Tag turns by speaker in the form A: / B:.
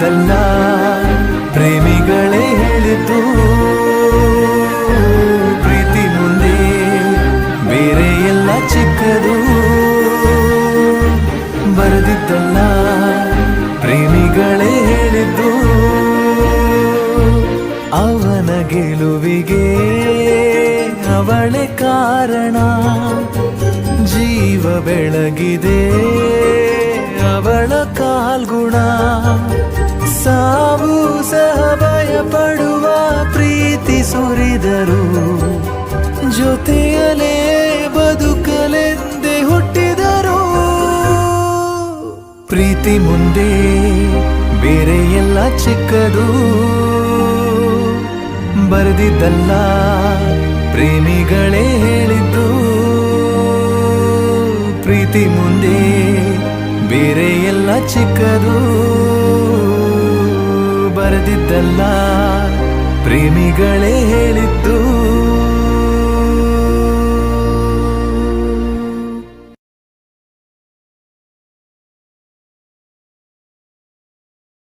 A: ಬರೆದಿದ್ದಲ್ಲ ಪ್ರೇಮಿಗಳೇ ಹೇಳಿದ್ದು. ಪ್ರೀತಿ ಮುಂದೆ ಬೇರೆ ಎಲ್ಲ ಚಿಕ್ಕದು. ಬರೆದಿದ್ದಲ್ಲ ಪ್ರೇಮಿಗಳೇ ಹೇಳಿದ್ದು. ಅವನ ಗೆಲುವಿಗೆ ಅವಳೇ ಕಾರಣ. ಜೀವ ಬೆಳಗಿದೆ ಅವಳ ಕಾಲ್ಗುಣ. ಸಾವು ಸಹ ಭಯ ಪಡುವ ಪ್ರೀತಿ ಸುರಿದರು. ಜೊತೆಯಲೇ ಬದುಕಲೆಂದೇ ಹುಟ್ಟಿದರು. ಪ್ರೀತಿ ಮುಂದೆ ಬೇರೆ ಎಲ್ಲ ಚಿಕ್ಕದು. ಬರೆದಿದ್ದಲ್ಲ ಪ್ರೇಮಿಗಳೇ ಹೇಳಿದ್ದು. ಪ್ರೀತಿ ಮುಂದೆ ಬೇರೆ ಎಲ್ಲ ಚಿಕ್ಕದು. ಬರೆದಿದ್ದಲ್ಲ ಪ್ರೇಮಿಗಳೇ ಹೇಳಿದ್ದು.